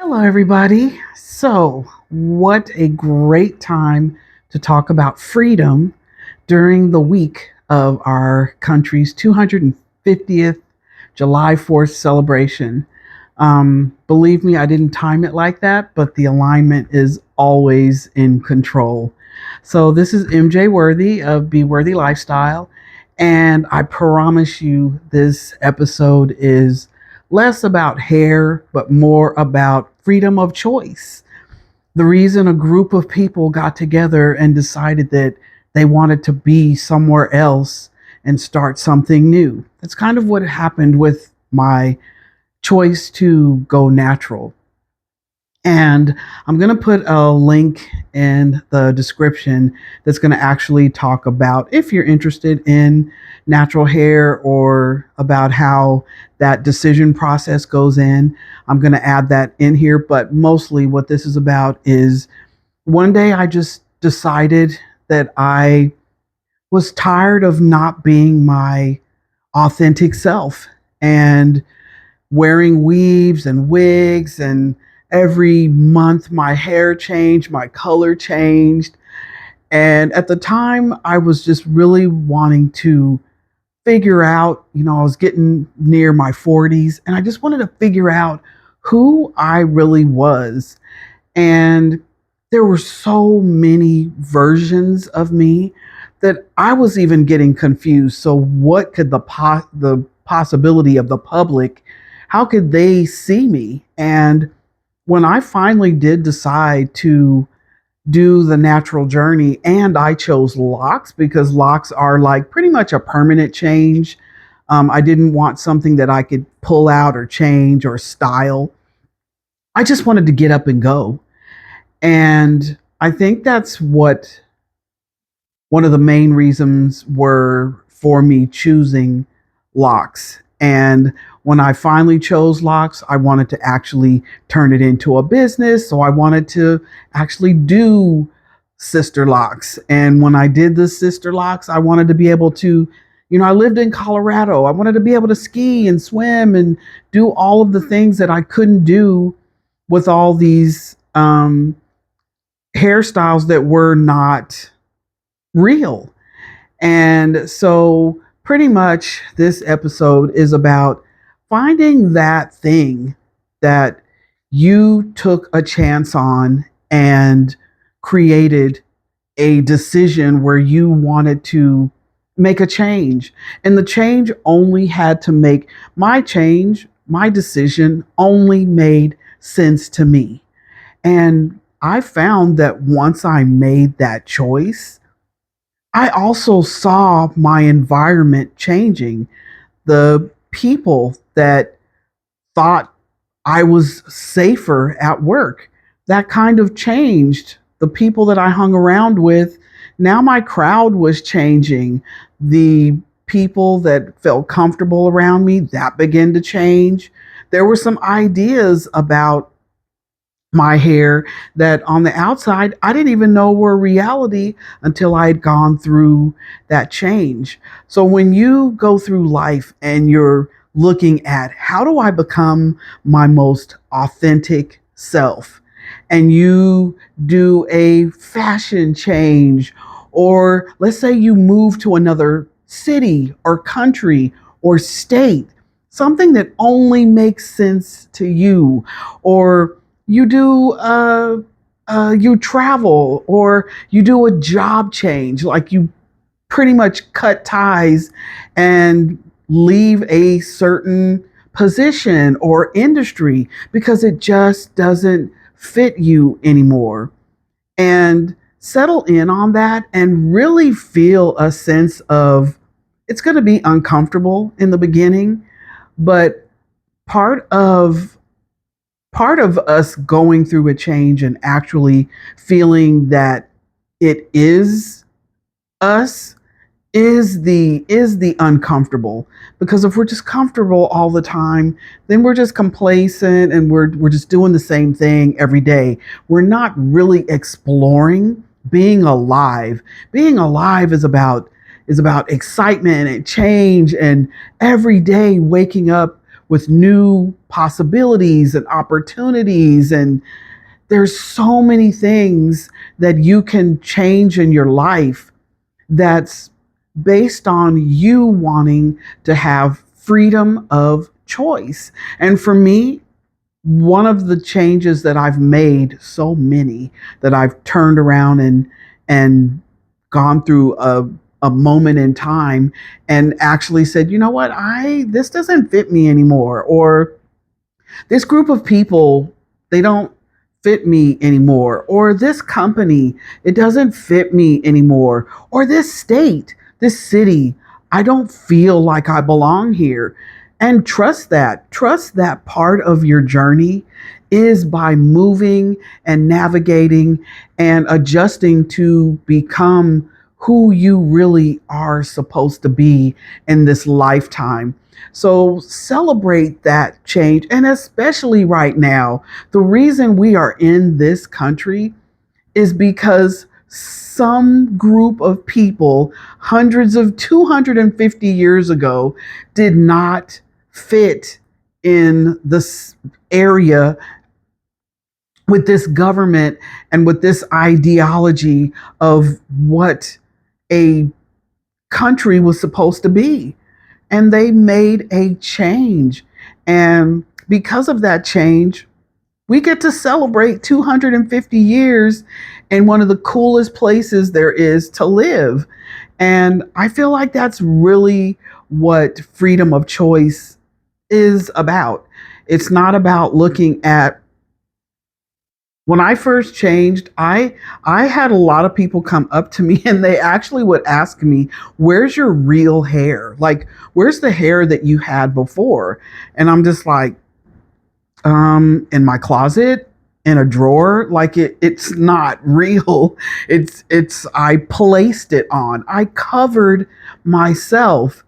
Hello, everybody. So, what a great time to talk about freedom during the week of our country's 250th July 4th celebration. Believe me, I didn't time it like that, but the alignment is always in control. So, this is MJ Worthy of Be Worthy Lifestyle, and I promise you this episode is less about hair, but more about freedom of choice. The reason a group of people got together and decided that they wanted to be somewhere else and start something new. That's kind of what happened with my choice to go natural. And I'm going to put a link in the description that's going to actually talk about if you're interested in natural hair or about how that decision process goes in. I'm going to add that in here. But mostly what this is about is one day I just decided that I was tired of not being my authentic self and wearing weaves and wigs, and every month my hair changed, my color changed. And at the time I was just really wanting to figure out, I was getting near my 40s and I just wanted to figure out who I really was. And there were so many versions of me that I was even getting confused. So what could the possibility of the public, how could they see me? And when I finally did decide to do the natural journey, and I chose locks because locks are like pretty much a permanent change. I didn't want something that I could pull out or change or style. I just wanted to get up and go. And I think that's what one of the main reasons were for me choosing locks. And when I finally chose locks, I wanted to actually turn it into a business. So I wanted to actually do sister locks. And when I did the sister locks, I wanted to be able to, I lived in Colorado. I wanted to be able to ski and swim and do all of the things that I couldn't do with all these hairstyles that were not real. And so, pretty much, this episode is about finding that thing that you took a chance on and created a decision where you wanted to make a change. And the change only had to make my decision only made sense to me. And I found that once I made that choice, I also saw my environment changing. The people that thought I was safer at work, that kind of changed. The people that I hung around with, now my crowd was changing. The people that felt comfortable around me, that began to change. There were some ideas about my hair that on the outside I didn't even know were reality until I had gone through that change. So when you go through life and you're looking at how do I become my most authentic self, and you do a fashion change, or let's say you move to another city or country or state, something that only makes sense to you, or you do you travel, or you do a job change, like you pretty much cut ties and leave a certain position or industry because it just doesn't fit you anymore, and settle in on that and really feel a sense of, it's going to be uncomfortable in the beginning, but part of part of us going through a change and actually feeling that it is us is the uncomfortable. Because if we're just comfortable all the time, then we're just complacent and we're just doing the same thing every day. We're not really exploring being alive. Being alive is about excitement and change, and every day waking up with new possibilities and opportunities. And there's so many things that you can change in your life that's based on you wanting to have freedom of choice. And for me, one of the changes that I've made, so many that I've turned around and gone through a moment in time and actually said, you know what, I this doesn't fit me anymore, or this group of people, they don't fit me anymore, or this company, it doesn't fit me anymore, or this state, this city, I don't feel like I belong here. And trust that part of your journey is by moving and navigating and adjusting to become who you really are supposed to be in this lifetime. So celebrate that change. And especially right now, the reason we are in this country is because some group of people, hundreds of 250 years ago, did not fit in this area with this government and with this ideology of what a country was supposed to be. And they made a change. And because of that change, we get to celebrate 250 years in one of the coolest places there is to live. And I feel like that's really what freedom of choice is about. It's not about looking at when I first changed, I had a lot of people come up to me and they actually would ask me, "Where's your real hair? Like, where's the hair that you had before?" And I'm just like, in my closet, in a drawer. Like it's not real. It's I placed it on. I covered myself,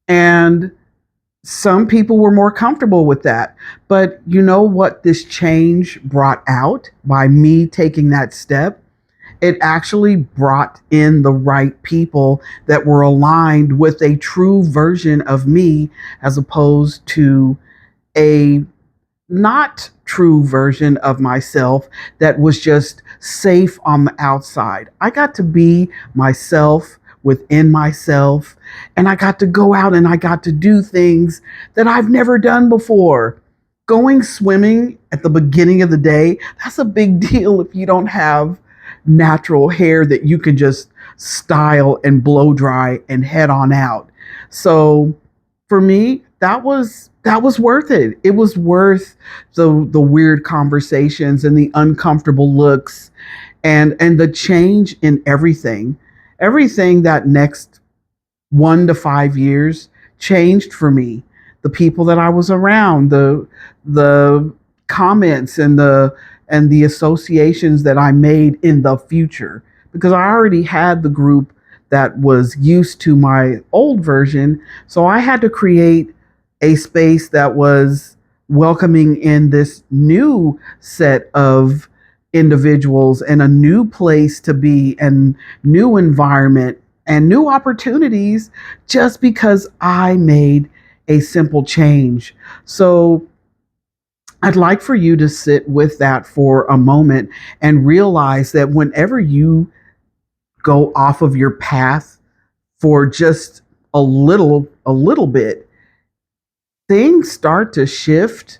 and some people were more comfortable with that. But you know what this change brought out by me taking that step? It actually brought in the right people that were aligned with a true version of me as opposed to a not true version of myself that was just safe on the outside. I got to be myself within myself, and I got to go out and I got to do things that I've never done before. Going swimming at the beginning of the day, that's a big deal if you don't have natural hair that you can just style and blow dry and head on out. So for me, that was worth it. It was worth the weird conversations and the uncomfortable looks and the change in everything. Everything that next 1 to 5 years changed for me. The people that I was around, the comments and the associations that I made in the future, because I already had the group that was used to my old version, so I had to create a space that was welcoming in this new set of individuals and a new place to be and new environment and new opportunities just because I made a simple change. So I'd like for you to sit with that for a moment and realize that whenever you go off of your path for just a little bit, things start to shift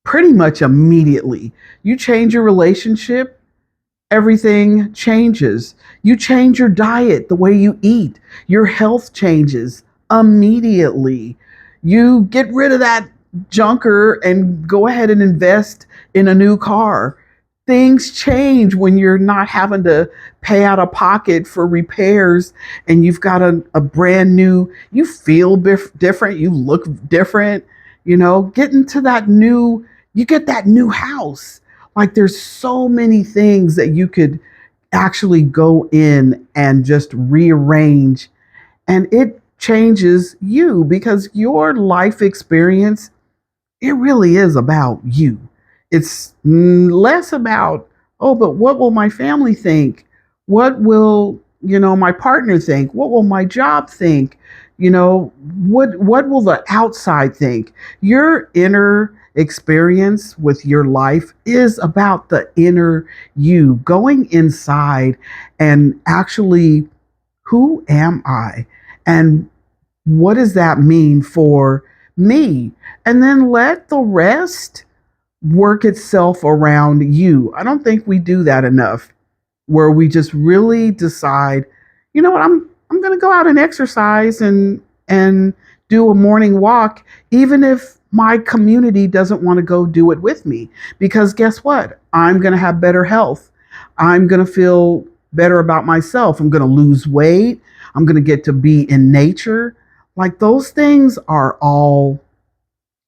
pretty much immediately. You change your relationship, everything changes. You change your diet, the way you eat, your health changes immediately. You get rid of that junker and go ahead and invest in a new car. Things change when you're not having to pay out of pocket for repairs and you've got a brand new, you feel different, you look different, get into that new, you get that new house. Like there's so many things that you could actually go in and just rearrange, and it changes you because your life experience, it really is about you. It's less about, oh, but what will my family think? What will, my partner think? What will my job think? You know, what will the outside think? Your inner experience with your life is about the inner you going inside and actually, who am I? And what does that mean for me? And then let the rest work itself around you. I don't think we do that enough, where we just really decide, you know what, I'm going to go out and exercise and do a morning walk, even if my community doesn't want to go do it with me. Because guess what? I'm going to have better health. I'm going to feel better about myself. I'm going to lose weight. I'm going to get to be in nature. Like those things are all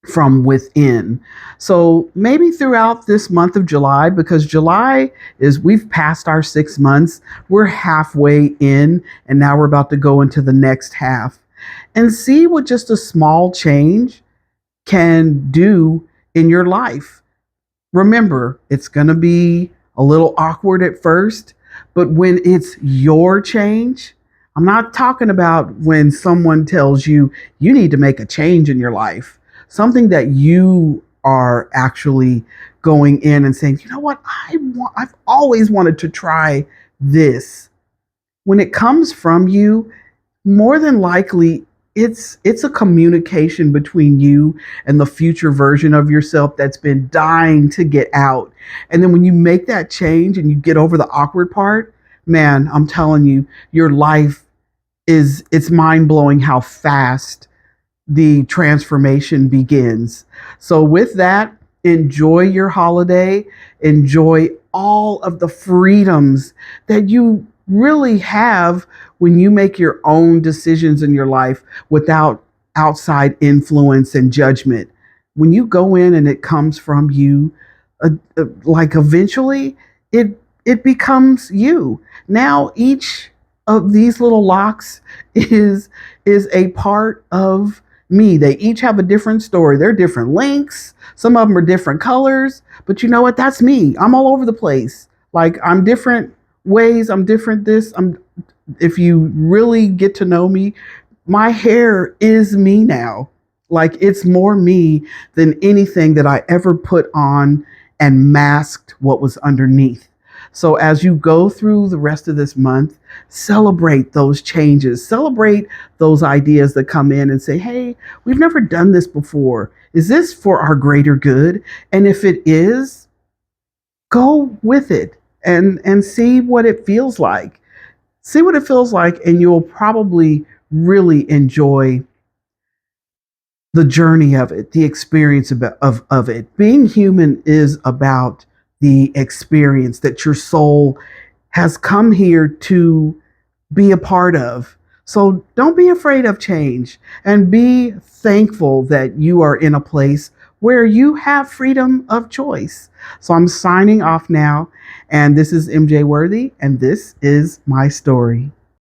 from within. So maybe throughout this month of July, because July is, we've passed our 6 months, we're halfway in, and now we're about to go into the next half. And see what just a small change can do in your life. Remember, it's going to be a little awkward at first, but when it's your change, I'm not talking about when someone tells you you need to make a change in your life, something that you are actually going in and saying, you know what, I've always wanted to try this. When it comes from you, more than likely it's a communication between you and the future version of yourself that's been dying to get out. And then when you make that change and you get over the awkward part, man, I'm telling you, your life is, it's mind-blowing how fast the transformation begins. So with that, enjoy your holiday, enjoy all of the freedoms that you really have when you make your own decisions in your life without outside influence and judgment. When you go in and it comes from you, like eventually it becomes you. Now each of these little locks is a part of me. They each have a different story. They're different lengths. Some of them are different colors, but you know what? That's me. I'm all over the place. Like I'm different ways. I'm different this. If you really get to know me, my hair is me now. Like it's more me than anything that I ever put on and masked what was underneath. So as you go through the rest of this month, celebrate those changes, celebrate those ideas that come in and say, hey, we've never done this before. Is this for our greater good? And if it is, go with it and see what it feels like. See what it feels like, and you'll probably really enjoy the journey of it, the experience of it. Being human is about the experience that your soul has come here to be a part of. So don't be afraid of change and be thankful that you are in a place where you have freedom of choice. So I'm signing off now, and this is MJ Worthy, and this is my story.